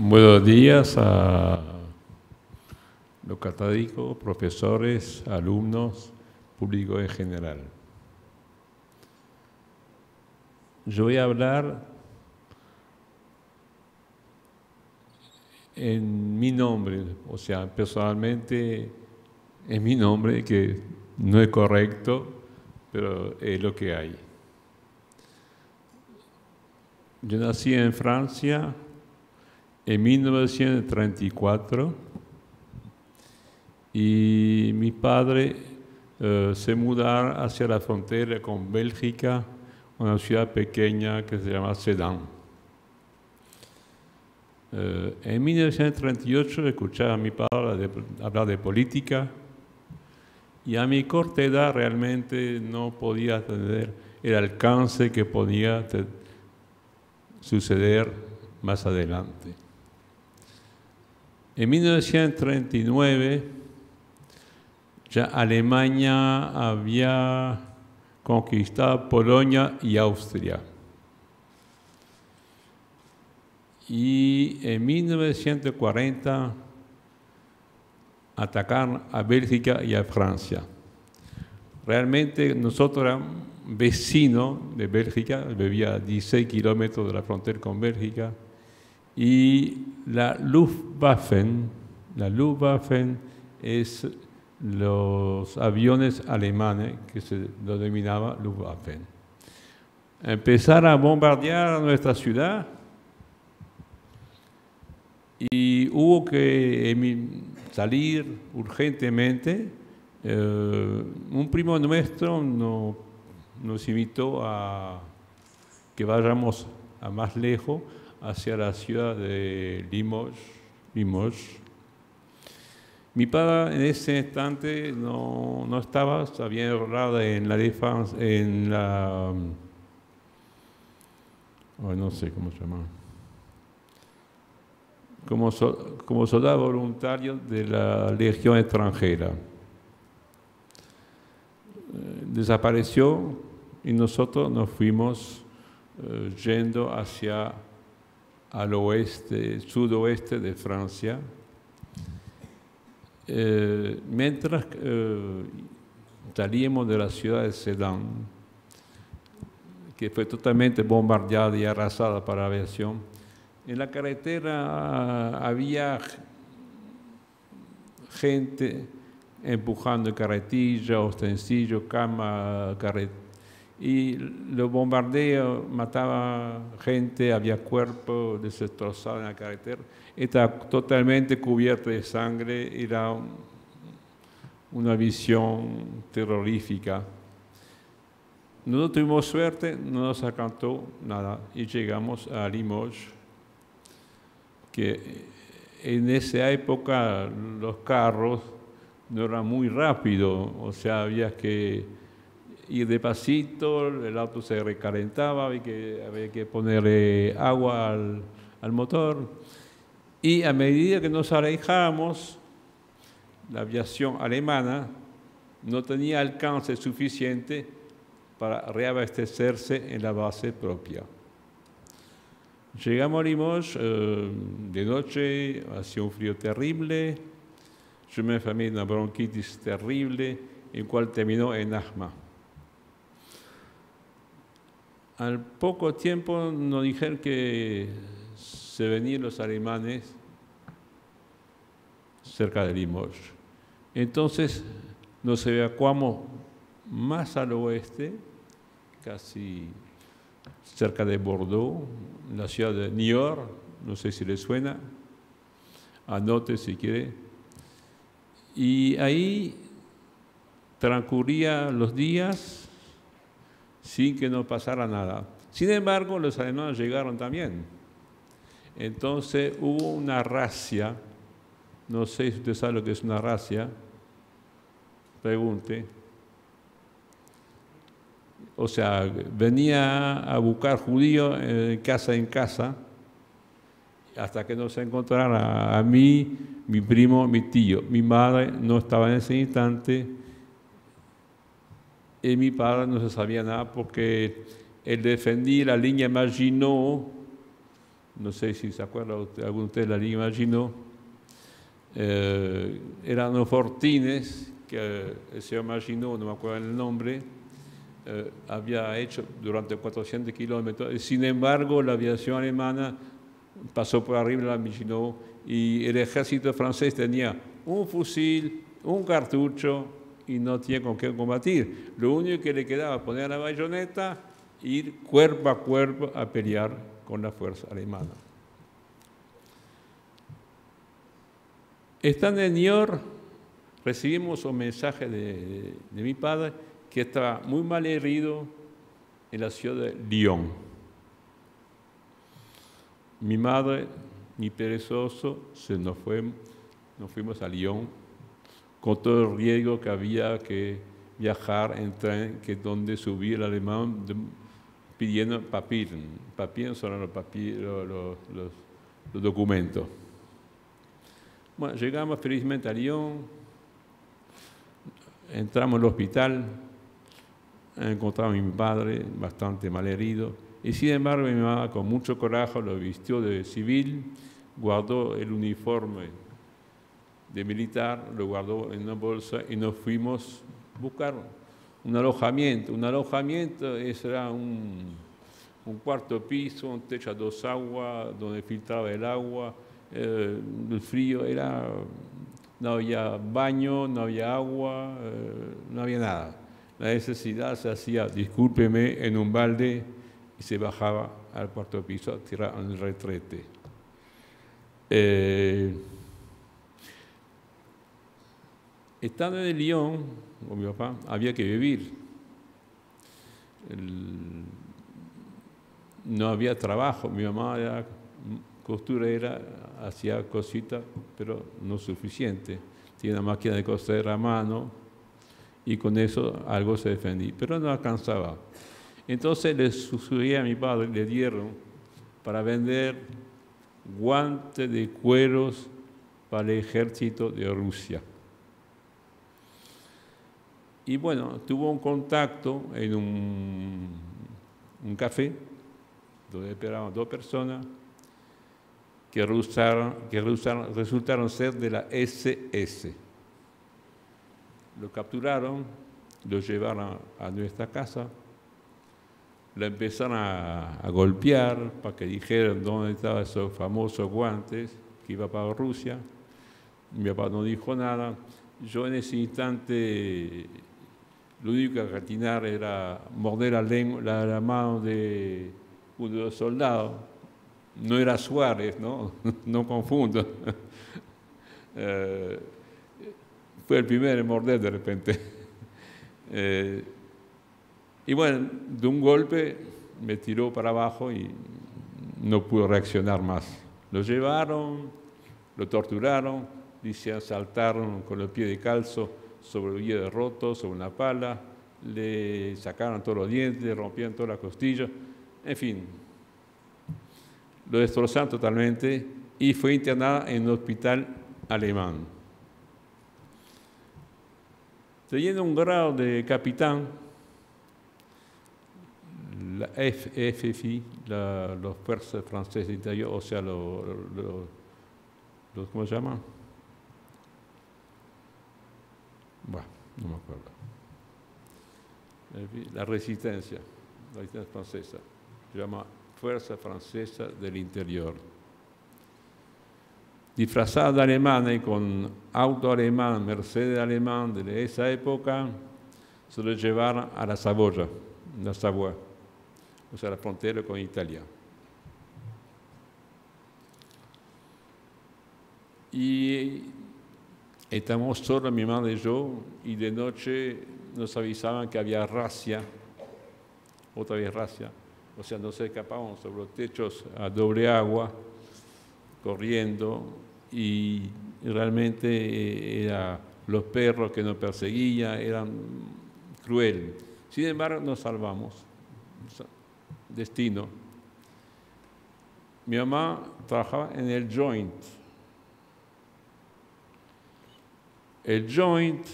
Buenos días a los católicos, profesores, alumnos, público en general. Yo voy a hablar en mi nombre, o sea, personalmente es mi nombre, que no es correcto, pero es lo que hay. Yo nací en Francia en 1934 y mi padre se mudaron hacia la frontera con Bélgica, una ciudad pequeña que se llama Sedan. En 1938 escuchaba a mi padre hablar de política y a mi corta edad realmente no podía tener el alcance que podía suceder más adelante. En 1939 ya Alemania había conquistado Polonia y Austria. Y en 1940 atacaron a Bélgica y a Francia. Realmente nosotros éramos vecinos de Bélgica, vivía a 16 kilómetros de la frontera con Bélgica, y la Luftwaffe es los aviones alemanes que se lo denominaba Luftwaffe. Empezaron a bombardear nuestra ciudad y hubo que salir urgentemente. Un primo nuestro nos invitó a que vayamos a más lejos, hacia la ciudad de Limoges. Mi padre en ese instante no estaba, se había enrolado en la defensa, no sé cómo se llama, como soldado voluntario de la Legión extranjera. Desapareció y nosotros nos fuimos yendo hacia al oeste, sudoeste de Francia, mientras salíamos de la ciudad de Sedan, que fue totalmente bombardeada y arrasada por la aviación. En la carretera había gente empujando carretilla, ostensillo, cama, y los bombardeos mataban gente, había cuerpos destrozados en la carretera. Estaba totalmente cubierta de sangre, era una visión terrorífica. No tuvimos suerte, no nos alcanzó nada y llegamos a Limoges, que en esa época los carros no eran muy rápidos, o sea, había que ir despacito, el auto se recalentaba, había que ponerle agua al motor. Y a medida que nos alejábamos, la aviación alemana no tenía alcance suficiente para reabastecerse en la base propia. Llegamos a Limoges de noche, hacía un frío terrible, yo me enfermé de una bronquitis terrible, el cual terminó en asma. Al poco tiempo nos dijeron que se venían los alemanes cerca de Limoges. Entonces nos evacuamos más al oeste, casi cerca de Bordeaux, en la ciudad de Niort, no sé si les suena, anote si quiere. Y ahí transcurrían los días sin que nos pasara nada. Sin embargo, los alemanes llegaron también. Entonces hubo una razzia, no sé si usted sabe lo que es una razzia, pregunte. O sea, venía a buscar judíos casa en casa, hasta que nos encontraran a mí, mi primo, mi tío. Mi madre no estaba en ese instante y mi padre no se sabía nada porque él defendía la línea Maginot no sé si se acuerda alguno de ustedes de la Liga Maginot, eran unos fortines que el señor Maginot, no me acuerdo el nombre, había hecho durante 400 kilómetros. Sin embargo, la aviación alemana pasó por arriba de la Maginot y el ejército francés tenía un fusil, un cartucho y no tenía con qué combatir. Lo único que le quedaba poner la bayoneta e ir cuerpo a cuerpo a pelear con la fuerza alemana. Estando en Niort, recibimos un mensaje de mi padre que estaba muy mal herido en la ciudad de Lyon. Mi madre, ni perezoso, nos fuimos a Lyon con todo el riesgo que había que viajar en tren, que donde subía el alemán pidiendo papier. Papier son los documentos. Bueno, llegamos felizmente a Lyon, entramos al hospital, encontramos a mi padre bastante mal herido y sin embargo mi mamá con mucho coraje lo vistió de civil, guardó el uniforme de militar, lo guardó en una bolsa y nos fuimos a buscar un alojamiento. Un alojamiento era un cuarto piso, un techo a dos aguas, donde filtraba el agua, el frío era... No había baño, no había agua, no había nada. La necesidad se hacía, discúlpeme, en un balde y se bajaba al cuarto piso a tirar en el retrete. Estando en Lyon, con mi papá, había que vivir. No había trabajo. Mi mamá era costurera, hacía cositas, pero no suficiente. Tenía una máquina de coser a mano y con eso algo se defendía, pero no alcanzaba. Entonces le sugerí a mi padre, le dieron para vender guantes de cueros para el ejército de Rusia. Y bueno, tuvo un contacto en un café donde esperaban 2 personas que resultaron ser de la SS. Lo capturaron, lo llevaron a nuestra casa, lo empezaron a golpear para que dijeran dónde estaban esos famosos guantes que iba para Rusia. Mi papá no dijo nada. Yo en ese instante lo único que atinar era morder la mano de uno de los soldados. No era Suárez, ¿no? No confundo. Fue el primero en morder de repente. Y bueno, de un golpe me tiró para abajo y no pudo reaccionar más. Lo llevaron, lo torturaron, dice, saltaron con los pies de calzo sobre el hierro roto, sobre una pala, le sacaron todos los dientes, le rompieron todas las costillas, en fin. Lo destrozaron totalmente y fue internada en un hospital alemán. Teniendo un grado de capitán, la FFI, las fuerzas francesas de interior, o sea, ¿cómo se llama? Bueno, no me acuerdo. La resistencia francesa, se llama Fuerza Francesa del Interior. Disfrazada de alemana y con auto alemán, Mercedes alemán de esa época, se lo llevaron a la Savoia, o sea, la frontera con Italia. Y estamos solos, mi madre y yo, y de noche nos avisaban que había racia, otra vez racia, o sea, nos escapábamos sobre los techos a doble agua, corriendo, y realmente eran los perros que nos perseguían, eran crueles. Sin embargo, nos salvamos. Destino. Mi mamá trabajaba en el Joint. El Joint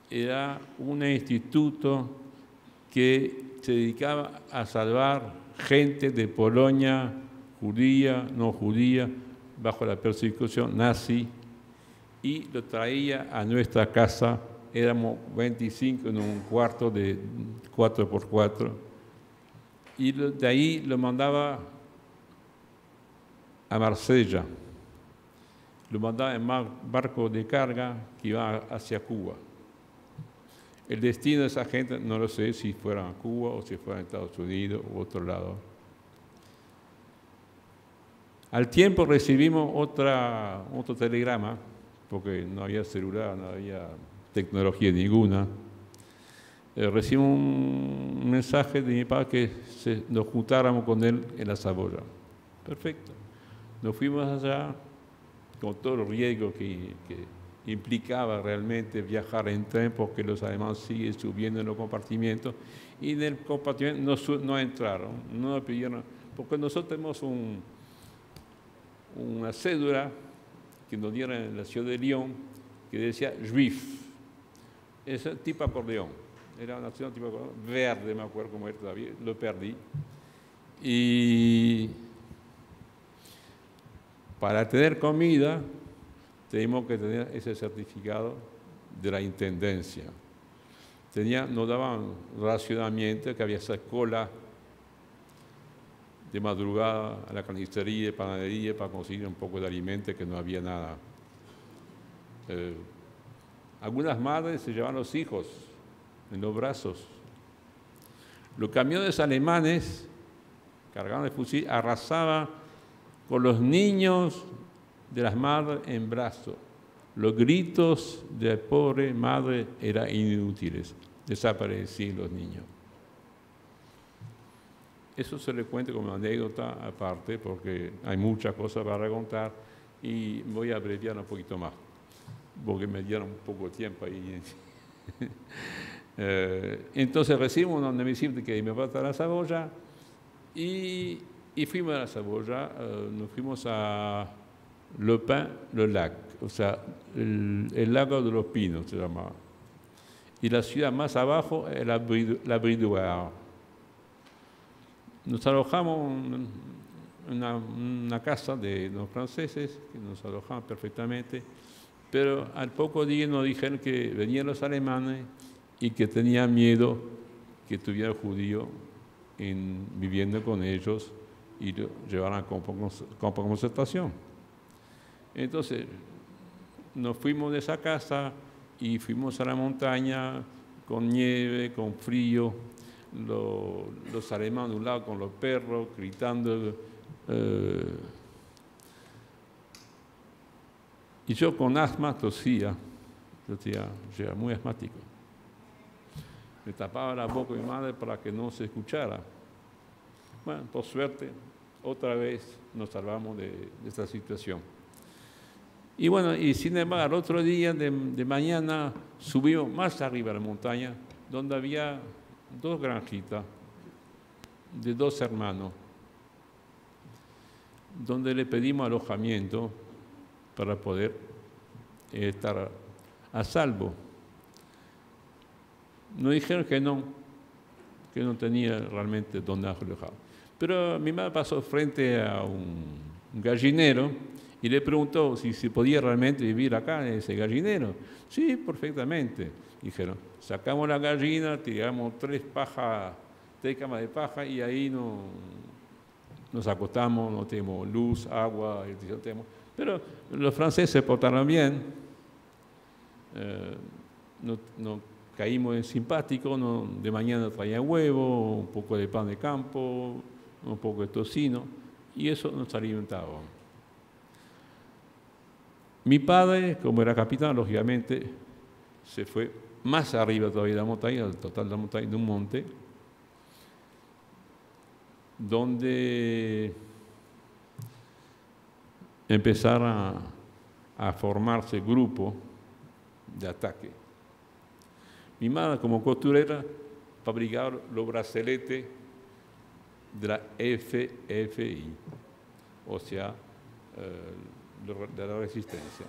era un instituto que se dedicaba a salvar gente de Polonia, judía, no judía, bajo la persecución nazi, y lo traía a nuestra casa. Éramos 25 en un cuarto de 4x4, y de ahí lo mandaba a Marsella, lo mandaba en barco de carga que iba hacia Cuba. El destino de esa gente no lo sé, si fueran a Cuba o si fueran a Estados Unidos u otro lado. Al tiempo recibimos otro telegrama, porque no había celular, no había tecnología ninguna. Recibimos un mensaje de mi padre que nos juntáramos con él en la Saboya. Perfecto. Nos fuimos allá con todo el riesgo que implicaba realmente viajar en tren, porque los alemanes siguen subiendo en los compartimientos, y en el compartimiento no entraron, no nos pidieron, porque nosotros tenemos una cédula que nos dieron en la ciudad de Lyon que decía Juif, es tipo acordeón, era una ciudad tipo acordeón, verde, me acuerdo cómo era todavía, lo perdí. Y para tener comida tenemos que tener ese certificado de la intendencia. Nos daban racionamiento, que había esa cola de madrugada a la carnicería, panadería, para conseguir un poco de alimento, que no había nada. Algunas madres se llevaban los hijos en los brazos. Los camiones alemanes, cargados de fusil, arrasaban con los niños de las madres en brazos. Los gritos de la pobre madre eran inútiles. Desaparecían los niños. Eso se le cuenta como anécdota aparte, porque hay muchas cosas para contar, y voy a abreviar un poquito más, porque me dieron un poco de tiempo ahí. Entonces recibimos una visita que me va a la Saboya, y fuimos a la Saboya, nos fuimos a Le Pin, le Lac, o sea, el lago de los Pinos se llamaba. Y la ciudad más abajo es la Bridoire. Nos alojamos en una casa de los franceses, que nos alojaban perfectamente, pero al poco día nos dijeron que venían los alemanes y que tenían miedo que tuviera judío viviendo con ellos y lo llevaran a campo de concentración. Entonces nos fuimos de esa casa y fuimos a la montaña con nieve, con frío, los alemanes de un lado con los perros, gritando. Y yo con asma tosía, yo era muy asmático. Me tapaba la boca de mi madre para que no se escuchara. Bueno, por suerte, otra vez nos salvamos de esta situación. Y bueno, y sin embargo, al otro día de mañana subimos más arriba a la montaña, donde había 2 granjitas de 2 hermanos, donde le pedimos alojamiento para poder estar a salvo. Nos dijeron que no tenía realmente dónde alojar. Pero mi madre pasó frente a un gallinero y le preguntó si se podía realmente vivir acá en ese gallinero. Sí, perfectamente. Dijeron, sacamos la gallina, tiramos 3 camas de paja, y ahí nos acostamos, no tenemos luz, agua, pero los franceses se portaron bien, no caímos en simpáticos, de mañana traían huevo, un poco de pan de campo, un poco de tocino, y eso nos alimentaba. Mi padre, como era capitán, lógicamente, se fue más arriba todavía de la montaña, al total de la montaña, de un monte, donde empezaron a formarse grupos de ataque. Mi madre, como costurera, fabricaba los brazaletes de la FFI, o sea, de la resistencia.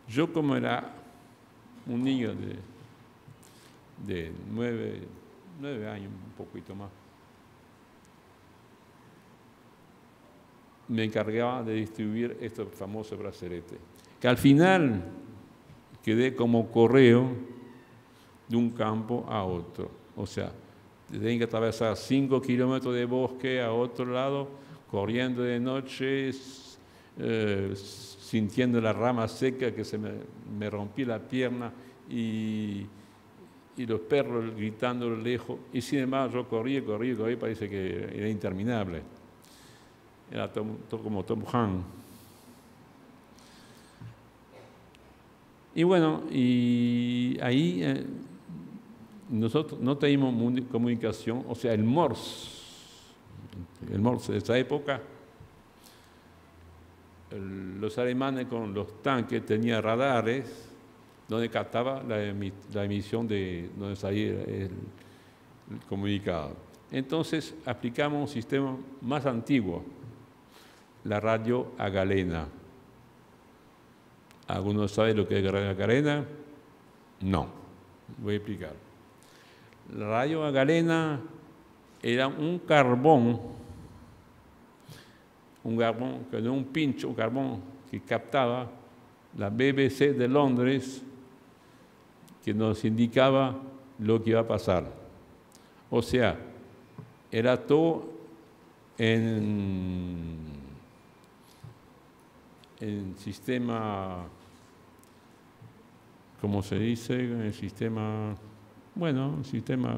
Yo, como era un niño de 9 años, un poquito más, me encargaba de distribuir estos famosos brazaletes, que al final quedé como correo de un campo a otro. O sea, tenía que atravesar 5 kilómetros de bosque a otro lado, corriendo de noche, sintiendo la rama seca que me rompí la pierna y los perros gritando lejos. Y sin embargo yo corría, parece que era interminable. Era como Tom Hanks. Y bueno, y ahí nosotros no teníamos comunicación, o sea, el Morse de esa época, los alemanes con los tanques tenían radares donde captaba la emisión de donde salía el comunicado. Entonces aplicamos un sistema más antiguo, la radio a galena. ¿Algunos saben lo que es radio a galena? No, voy a explicar. La radio a galena era un carbón que no un pincho, un carbón que captaba la BBC de Londres, que nos indicaba lo que iba a pasar. O sea, era todo en sistema, ¿cómo se dice? El sistema, bueno, un sistema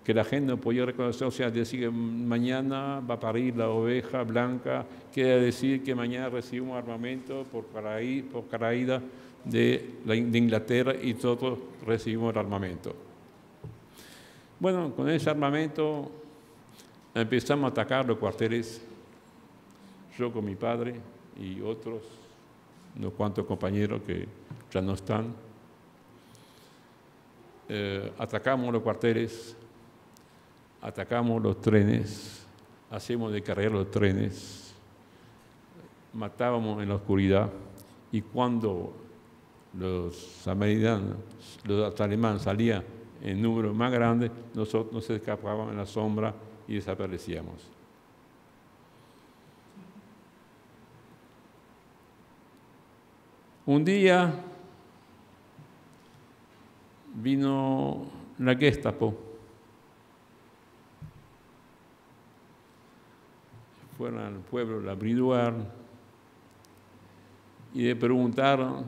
que la gente no podía reconocer, o sea, decir que mañana va a parir la oveja blanca, quiere decir que mañana recibimos armamento por caída de Inglaterra y nosotros recibimos el armamento. Bueno, con ese armamento empezamos a atacar los cuarteles, yo con mi padre y otros, unos cuantos compañeros que ya no están. Atacamos los cuarteles, atacamos los trenes, hacemos de carrera los trenes, matábamos en la oscuridad y cuando los alemanes salían en números más grandes, nosotros nos escapábamos en la sombra y desaparecíamos. Un día vino la Gestapo. Fueron al pueblo de la Bridoire y le preguntaron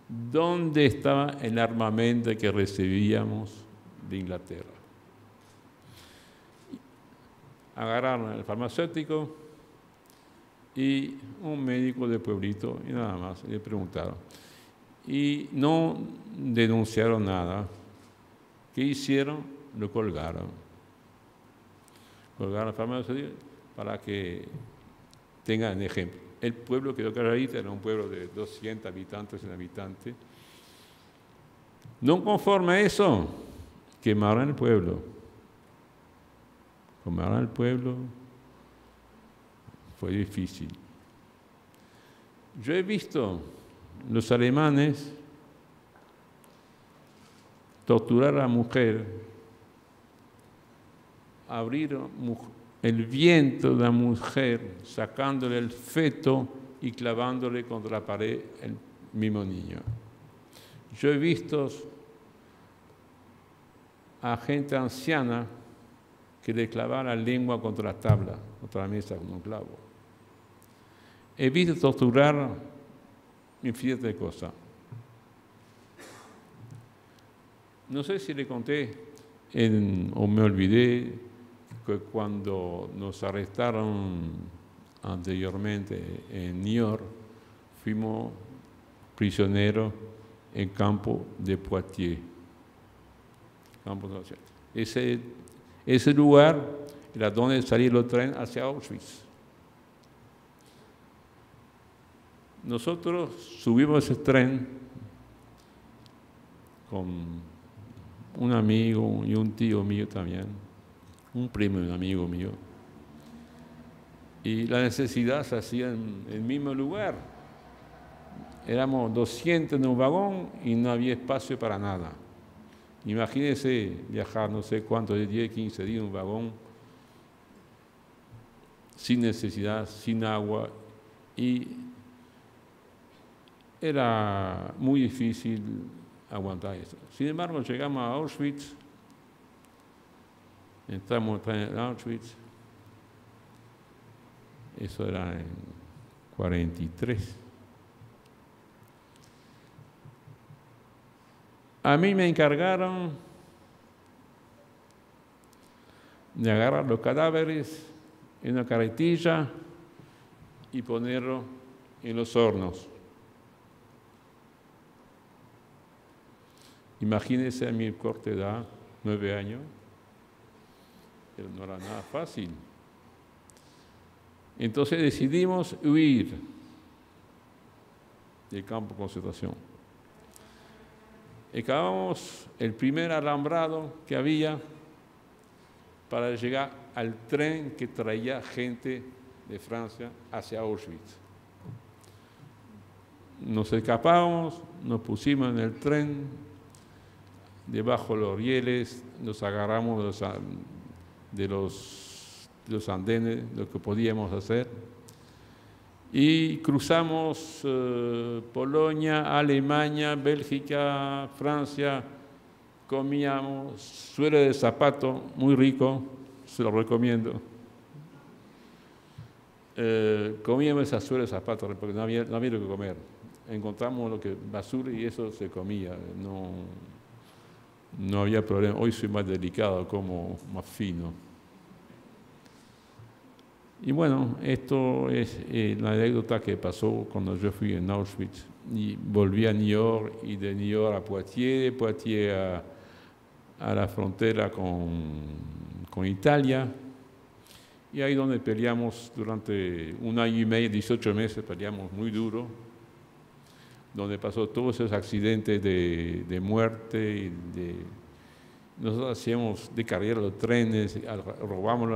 dónde estaba el armamento que recibíamos de Inglaterra. Agarraron al farmacéutico y un médico de pueblito y nada más, le preguntaron. Y no denunciaron nada. ¿Qué hicieron? Lo colgaron. Colgaron al farmacéutico para que tengan ejemplo. El pueblo quedó clarito, era un pueblo de 200 habitantes, 100 habitantes. No conforme a eso, quemaron el pueblo. Quemaron el pueblo. Fue difícil. Yo he visto los alemanes torturar a la mujer, abrir el vientre de la mujer, sacándole el feto y clavándole contra la pared el mismo niño. Yo he visto a gente anciana que le clavaba la lengua contra la tabla, contra la mesa con un clavo. He visto torturar infinidad de cosas. No sé si le conté o me olvidé que cuando nos arrestaron anteriormente en New York, fuimos prisioneros en campo de Poitiers. Ese lugar era donde salían los trenes hacia Auschwitz. Nosotros subimos ese tren con un amigo y un tío mío también, un primo y un amigo mío. Y la necesidad se hacía en el mismo lugar. Éramos 200 en un vagón y no había espacio para nada. Imagínense viajar no sé cuánto, de 10, 15 días en un vagón sin necesidad, sin agua, y era muy difícil aguantar eso. Sin embargo, llegamos a Auschwitz, entramos en Auschwitz, eso era en 43. A mí me encargaron de agarrar los cadáveres en una carretilla y ponerlos en los hornos. Imagínense a mi corta edad, 9 años, pero no era nada fácil. Entonces decidimos huir del campo de concentración. Acabamos el primer alambrado que había para llegar al tren que traía gente de Francia hacia Auschwitz. Nos escapamos, nos pusimos en el tren, debajo de los rieles, nos agarramos de los andenes, lo que podíamos hacer, y cruzamos Polonia, Alemania, Bélgica, Francia. Comíamos suela de zapato, muy rico, se lo recomiendo. Comíamos esa suela de zapato porque no había lo que comer. Encontramos basura y eso se comía, no había problema. Hoy soy más delicado, como más fino. Y bueno, esto es la anécdota que pasó cuando yo fui en Auschwitz y volví a Niort, y de Niort a Poitiers, de Poitiers a la frontera con Italia, y ahí donde peleamos durante 1 año y medio, 18 meses, peleamos muy duro, donde pasó todos esos accidentes de muerte. Nosotros hacíamos de carrera los trenes, robamos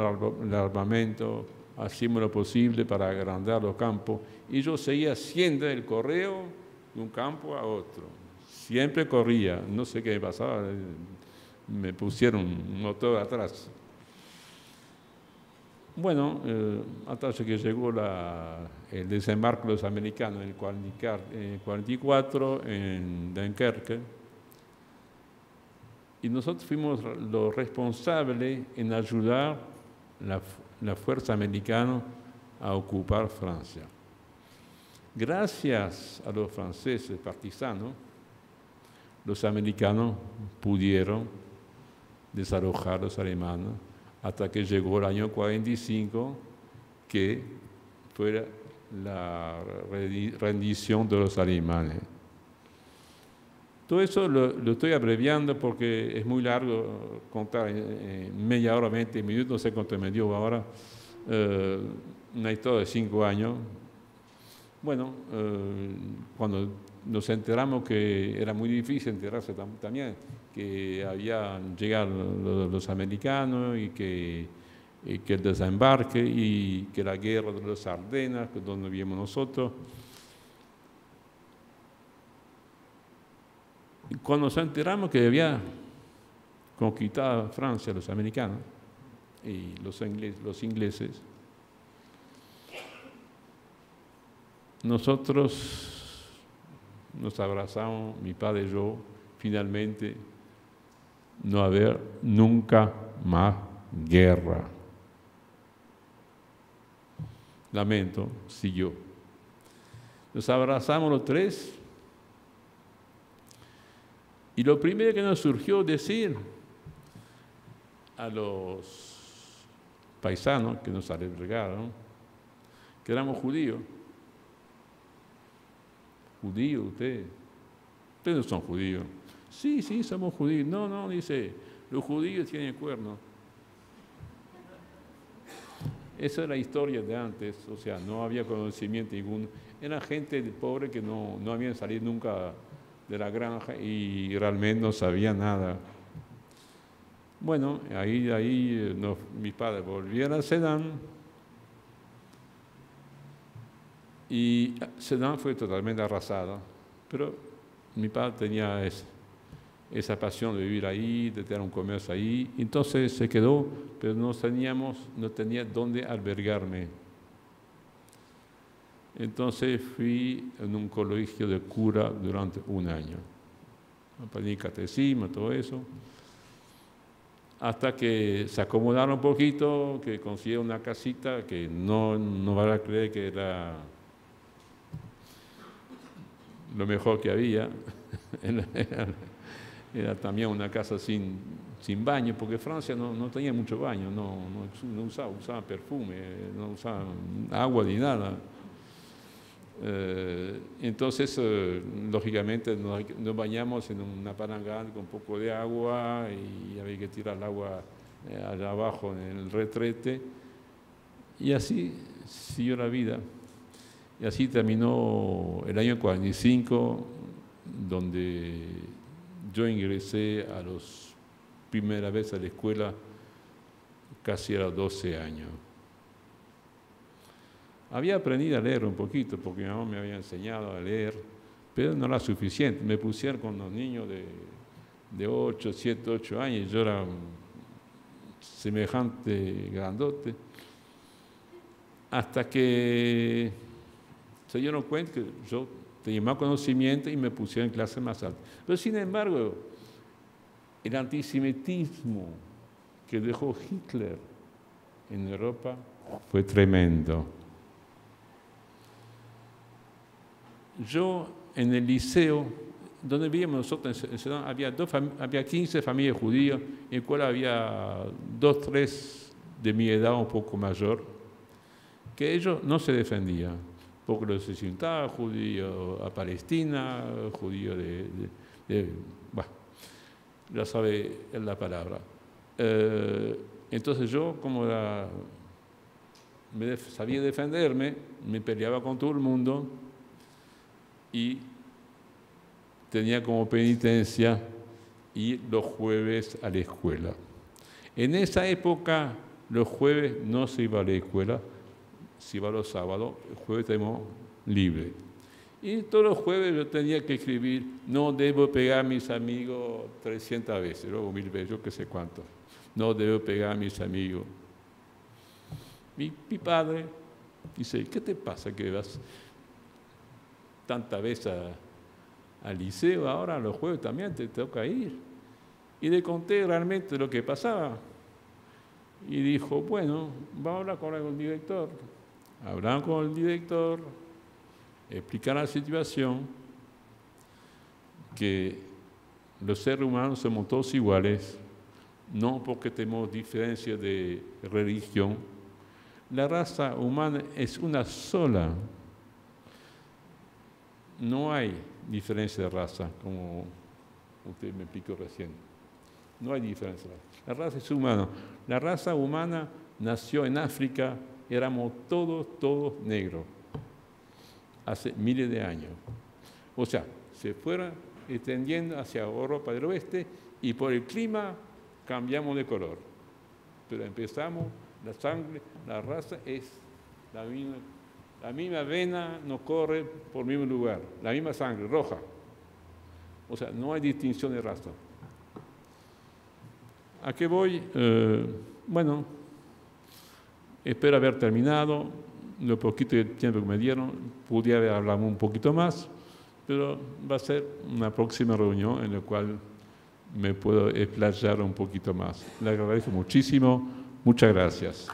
el armamento, hacíamos lo posible para agrandar los campos, y yo seguía haciendo el correo de un campo a otro. Siempre corría, no sé qué me pasaba, me pusieron un motor atrás. Bueno, hasta que llegó el desembarco de los americanos en el 44 en Dunkerque, y nosotros fuimos los responsables en ayudar la fuerza americana a ocupar Francia. Gracias a los franceses partisanos, los americanos pudieron desalojar a los alemanes hasta que llegó el año 45, que fue la rendición de los alemanes. Todo eso lo estoy abreviando porque es muy largo contar en media hora, 20 minutos, no sé cuánto me dio ahora, una historia de 5 años. Bueno, cuando nos enteramos que era muy difícil enterarse también, que habían llegado los americanos y que el desembarque y que la guerra de las Ardenas, donde vivimos nosotros. Cuando nos enteramos que había conquistado Francia los americanos y los ingleses, nosotros nos abrazamos, mi padre y yo, finalmente, no haber nunca más guerra. Lamento, siguió. Nos abrazamos los tres, y lo primero que nos surgió decir a los paisanos que nos albergaron, que éramos judíos. ¿Judíos ustedes? Ustedes no son judíos. Sí, somos judíos. No, dice, los judíos tienen cuernos. Esa es la historia de antes, o sea, no había conocimiento ninguno. Era gente pobre que no habían salido nunca de la granja y realmente no sabía nada. Bueno, ahí mis padres volvieron a Sedan, y Sedan fue totalmente arrasada, pero mi padre tenía esa pasión de vivir ahí, de tener un comercio ahí. Entonces se quedó, pero no tenía dónde albergarme. Entonces fui en un colegio de cura durante un año. Aprendí catecismo, todo eso. Hasta que se acomodaron un poquito, que consiguieron una casita que no van a creer que era lo mejor que había. Era también una casa sin baño, porque Francia no tenía mucho baño, no usaba perfume, no usaba agua ni nada. Entonces, lógicamente, nos bañamos en una palangana con un poco de agua y había que tirar el agua allá abajo en el retrete. Y así siguió la vida. Y así terminó el año 45, donde yo ingresé primera vez a la escuela casi a los 12 años. Había aprendido a leer un poquito, porque mi mamá me había enseñado a leer, pero no era suficiente. Me pusieron con los niños de 8, 7, 8 años, y yo era semejante grandote, hasta que se dieron cuenta que yo tenía más conocimiento y me pusieron en clase más alta. Pero sin embargo, el antisemitismo que dejó Hitler en Europa fue tremendo. Yo en el liceo, donde vivíamos nosotros, había 15 familias judías, en el cual había 2, 3 de mi edad un poco mayor, que ellos no se defendían, porque los insultaban judíos a Palestina, judíos bueno, ya sabe la palabra. Entonces yo, como sabía defenderme, me peleaba con todo el mundo, y tenía como penitencia ir los jueves a la escuela. En esa época, los jueves no se iba a la escuela, se iba los sábados, el jueves teníamos libre. Y todos los jueves yo tenía que escribir, no debo pegar a mis amigos 300 veces, luego 1000 veces, yo qué sé cuánto. No debo pegar a mis amigos. Mi padre dice, ¿qué te pasa que vas tantas veces al liceo? Ahora los jueves también te toca ir. Y le conté realmente lo que pasaba. Y dijo, bueno, vamos a hablar con el director. Hablaron con el director, explicaron la situación, que los seres humanos somos todos iguales, no porque tenemos diferencias de religión. La raza humana es una sola. No hay diferencia de raza, como usted me explicó recién. No hay diferencia. La raza es humana. La raza humana nació en África, éramos todos negros, hace miles de años. O sea, se fueron extendiendo hacia Europa del Oeste y por el clima cambiamos de color. Pero empezamos, la sangre, la raza es la misma. La misma vena nos corre por el mismo lugar, la misma sangre, roja. O sea, no hay distinción de raza. ¿A qué voy? Bueno, espero haber terminado. Lo poquito de tiempo que me dieron, pude haber hablado un poquito más, pero va a ser una próxima reunión en la cual me puedo explayar un poquito más. Le agradezco muchísimo. Muchas gracias.